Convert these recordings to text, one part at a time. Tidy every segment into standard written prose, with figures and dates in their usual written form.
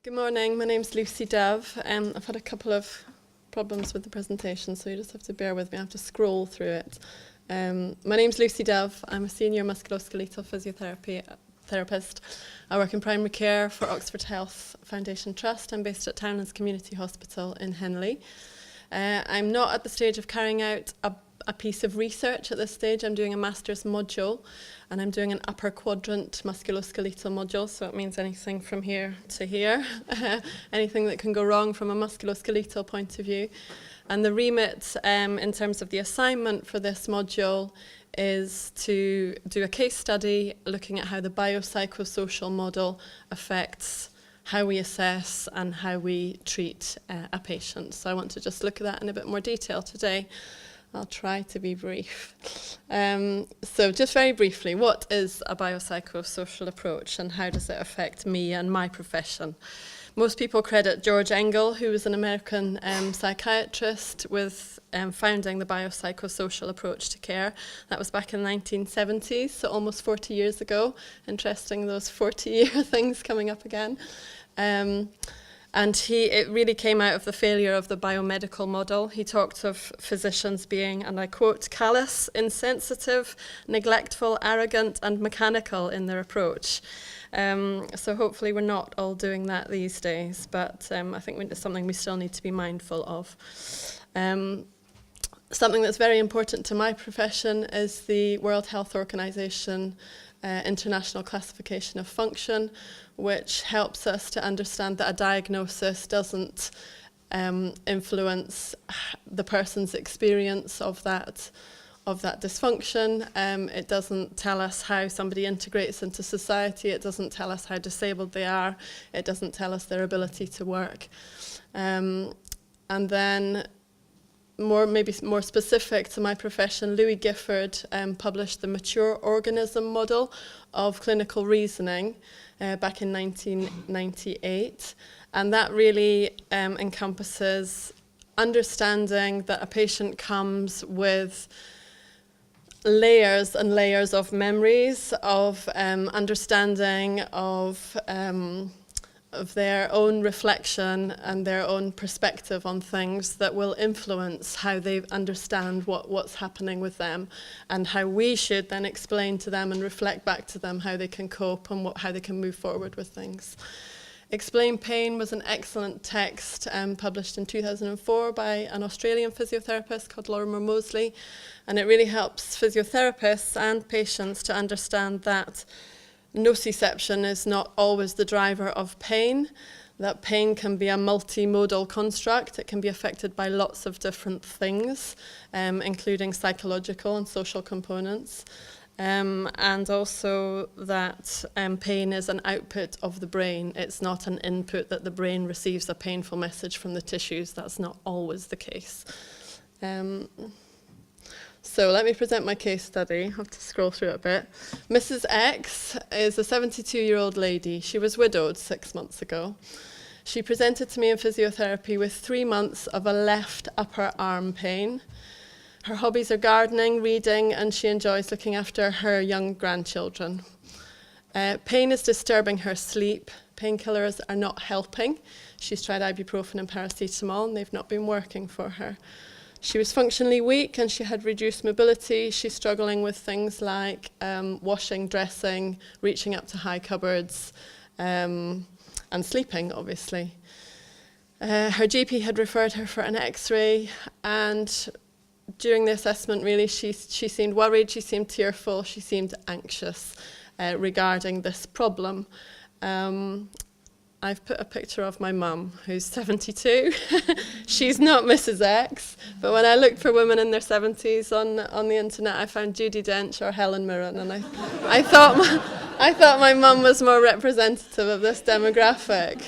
Good morning, my name's Lucy Dove. I've had a couple of problems with the presentation, so you just have to bear with me. I have to scroll through it. My name's Lucy Dove. I'm a senior musculoskeletal physiotherapy therapist. I work in primary care for Oxford Health Foundation Trust. I'm based at Townlands Community Hospital in Henley. I'm not at the stage of carrying out a piece of research at this stage. I'm doing a master's module, and I'm doing an upper quadrant musculoskeletal module, so it means anything from here to here, anything that can go wrong from a musculoskeletal point of view. And the remit in terms of the assignment for this module is to do a case study looking at how the biopsychosocial model affects how we assess and how we treat a patient. So I want to just look at that in a bit more detail today. I'll try to be brief. So just very briefly, what is a biopsychosocial approach and how does it affect me and my profession? Most people credit George Engel, who was an American psychiatrist, with founding the biopsychosocial approach to care. That was back in the 1970s, so almost 40 years ago. Interesting, those 40-year things coming up again. And it really came out of the failure of the biomedical model. He talked of physicians being, and I quote, callous, insensitive, neglectful, arrogant, and mechanical in their approach. So hopefully we're not all doing that these days, but I think it's something we still need to be mindful of. Something that's very important to my profession is the World Health Organization International Classification of Function, which helps us to understand that a diagnosis doesn't influence the person's experience of that dysfunction. It doesn't tell us how somebody integrates into society. It doesn't tell us how disabled they are. It doesn't tell us their ability to work. And then maybe more specific to my profession, Louis Gifford published the mature organism model of clinical reasoning back in 1998. And that really encompasses understanding that a patient comes with layers and layers of memories, of understanding of their own reflection and their own perspective on things that will influence how they understand what's happening with them, and how we should then explain to them and reflect back to them how they can cope and how they can move forward with things. Explain Pain was an excellent text published in 2004 by an Australian physiotherapist called Lorimer Mosley, and it really helps physiotherapists and patients to understand that nociception is not always the driver of pain, that pain can be a multimodal construct. It can be affected by lots of different things, including psychological and social components. And also that pain is an output of the brain. It's not an input that the brain receives a painful message from the tissues. That's not always the case. So let me present my case study. I have to scroll through it a bit. Mrs. X is a 72-year-old lady. She was widowed 6 months ago. She presented to me in physiotherapy with 3 months of a left upper arm pain. Her hobbies are gardening, reading, and she enjoys looking after her young grandchildren. Pain is disturbing her sleep. Painkillers are not helping. She's tried ibuprofen and paracetamol, and they've not been working for her. She was functionally weak and she had reduced mobility. She's struggling with things like washing, dressing, reaching up to high cupboards, and sleeping, obviously. Her GP had referred her for an X-ray, and during the assessment, really, she seemed worried, she seemed tearful, she seemed anxious regarding this problem. I've put a picture of my mum, who's 72. She's not Mrs. X, but when I looked for women in their 70s on the internet, I found Judi Dench or Helen Mirren, and I thought my mum was more representative of this demographic.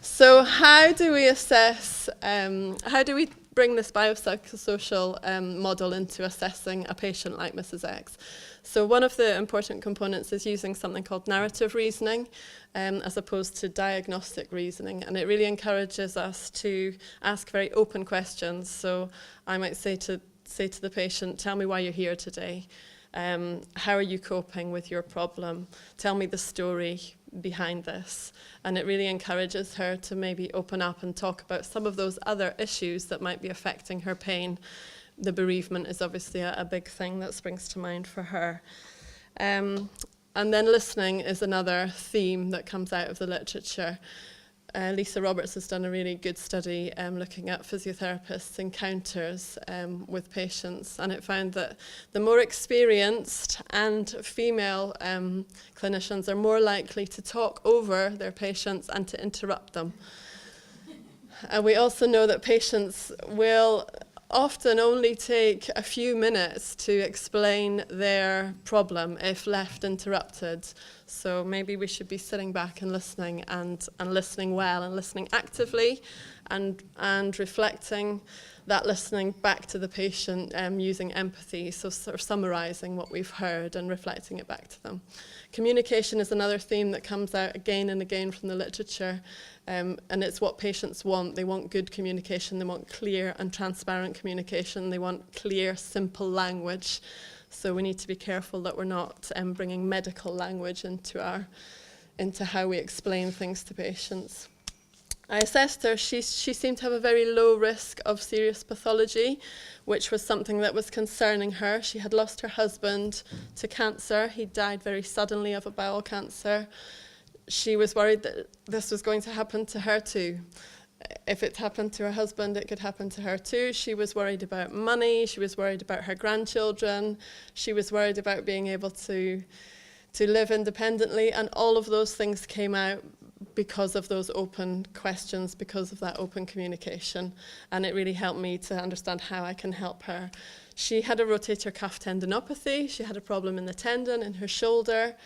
So how do we assess, how do we bring this biopsychosocial model into assessing a patient like Mrs. X? So one of the important components is using something called narrative reasoning, as opposed to diagnostic reasoning. And it really encourages us to ask very open questions. So I might say to the patient, tell me why you're here today. How are you coping with your problem? Tell me the story. behind this. And it really encourages her to maybe open up and talk about some of those other issues that might be affecting her pain. The bereavement is obviously a big thing that springs to mind for her. And then listening is another theme that comes out of the literature. Lisa Roberts has done a really good study looking at physiotherapists' encounters with patients, and it found that the more experienced and female clinicians are more likely to talk over their patients and to interrupt them. And we also know that patients will often only take a few minutes to explain their problem if left interrupted. So maybe we should be sitting back and listening listening well and listening actively and reflecting that listening back to the patient using empathy, so sort of summarising what we've heard and reflecting it back to them. Communication is another theme that comes out again and again from the literature, and it's what patients want. They want good communication, they want clear and transparent communication, they want clear, simple language. So we need to be careful that we're not bringing medical language into how we explain things to patients. I assessed her. She seemed to have a very low risk of serious pathology, which was something that was concerning her. She had lost her husband to cancer. He died very suddenly of a bowel cancer. She was worried that this was going to happen to her too. If it happened to her husband, it could happen to her too. She was worried about money. She was worried about her grandchildren. She was worried about being able to live independently. And all of those things came out because of those open questions, because of that open communication. And it really helped me to understand how I can help her. She had a rotator cuff tendinopathy. She had a problem in the tendon in her shoulder.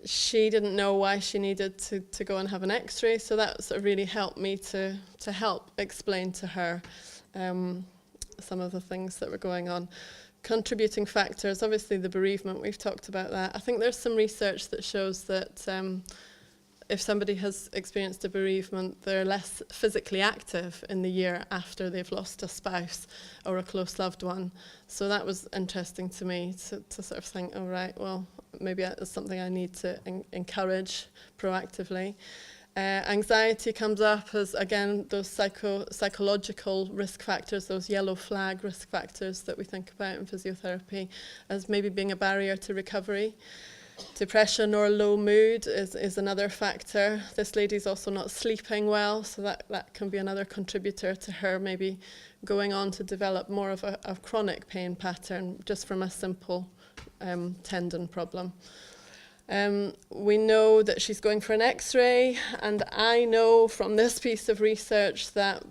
She didn't know why she needed to go and have an x-ray, so that sort of really helped me to help explain to her some of the things that were going on. Contributing factors, obviously the bereavement, we've talked about that. I think there's some research that shows that if somebody has experienced a bereavement, they're less physically active in the year after they've lost a spouse or a close loved one. So that was interesting to me to sort of think, oh right, well, maybe that's something I need to encourage proactively. Anxiety comes up as, again, those psychological risk factors, those yellow flag risk factors that we think about in physiotherapy as maybe being a barrier to recovery. Depression or low mood is another factor. This lady's also not sleeping well, so that can be another contributor to her maybe going on to develop more of a chronic pain pattern just from a simple tendon problem. We know that she's going for an x-ray, and I know from this piece of research that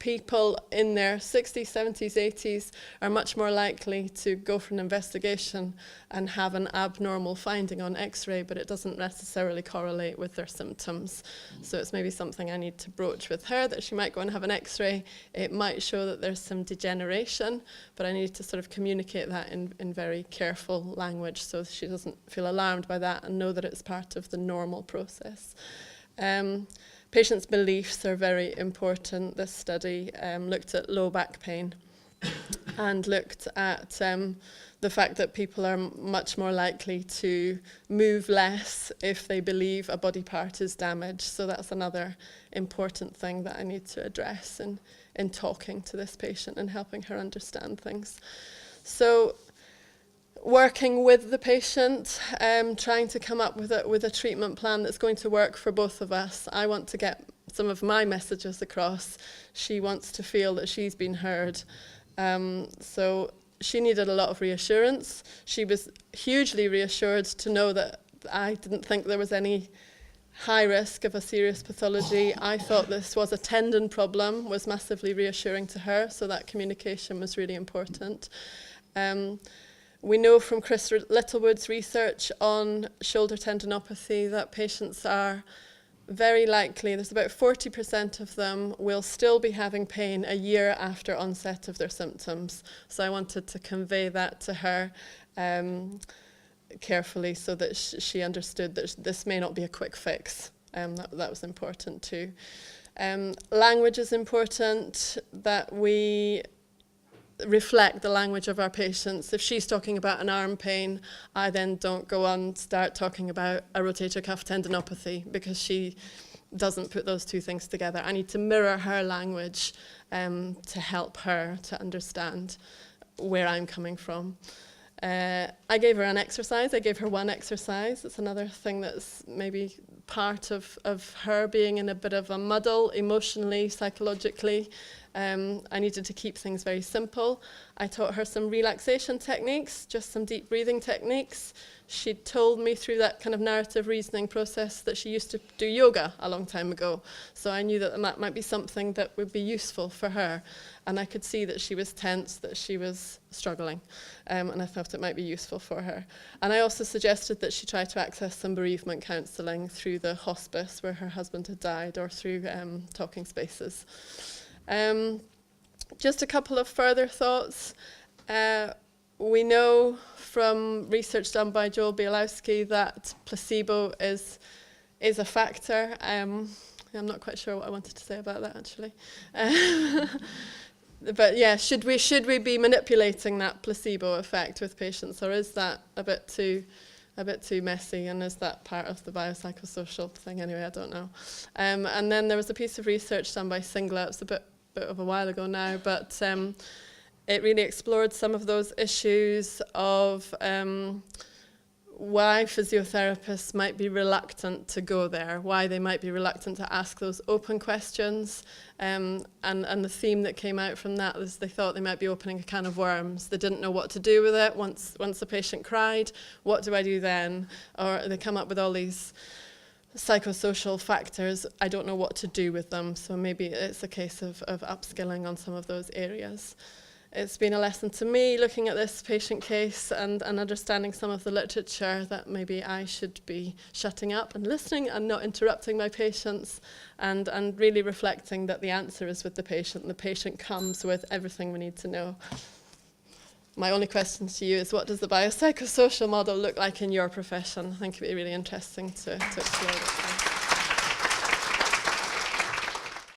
people in their 60s, 70s, 80s are much more likely to go for an investigation and have an abnormal finding on x-ray, but it doesn't necessarily correlate with their symptoms. So it's maybe something I need to broach with her, that she might go and have an x-ray. It might show that there's some degeneration, but I need to sort of communicate that in very careful language so she doesn't feel alarmed by that and know that it's part of the normal process. Patients' beliefs are very important. This study looked at low back pain and looked at the fact that people are much more likely to move less if they believe a body part is damaged. So that's another important thing that I need to address in talking to this patient and helping her understand things. So working with the patient, trying to come up with a treatment plan that's going to work for both of us. I want to get some of my messages across. She wants to feel that she's been heard. So she needed a lot of reassurance. She was hugely reassured to know that I didn't think there was any high risk of a serious pathology. I thought this was a tendon problem, was massively reassuring to her, so that communication was really important. We know from Chris Littlewood's research on shoulder tendinopathy that patients are very likely, there's about 40% of them will still be having pain a year after onset of their symptoms. So I wanted to convey that to her carefully so that she understood that this may not be a quick fix. That was important too. Language is important, that we reflect the language of our patients. If she's talking about an arm pain, I then don't go on start talking about a rotator cuff tendinopathy, because she doesn't put those two things together. I need to mirror her language to help her to understand where I'm coming from. I gave her an exercise. I gave her one exercise. It's another thing that's maybe part of her being in a bit of a muddle emotionally, psychologically. I needed to keep things very simple. I taught her some relaxation techniques, just some deep breathing techniques. She told me through that kind of narrative reasoning process that she used to do yoga a long time ago. So I knew that that might be something that would be useful for her. And I could see that she was tense, that she was struggling. And I thought it might be useful for her. And I also suggested that she try to access some bereavement counselling through the hospice where her husband had died, or through talking spaces. Just a couple of further thoughts. We know from research done by Joel Bielowski that placebo is a factor. I'm not quite sure what I wanted to say about that, actually. But yeah, should we be manipulating that placebo effect with patients, or is that a bit too messy, and is that part of the biopsychosocial thing anyway? I don't know. And then there was a piece of research done by Singler. It's a bit of a while ago now, but it really explored some of those issues of why physiotherapists might be reluctant to go there, why they might be reluctant to ask those open questions. And the theme that came out from that was they thought they might be opening a can of worms. They didn't know what to do with it. Once the patient cried, what do I do then? Or they come up with all these psychosocial factors. I don't know what to do with them. So maybe it's a case of upskilling on some of those areas. It's been a lesson to me looking at this patient case and understanding some of the literature that maybe I should be shutting up and listening and not interrupting my patients, and really reflecting that the answer is with the patient, and the patient comes with everything we need to know. My only question to you is, what does the biopsychosocial model look like in your profession? I think it would be really interesting to explore that.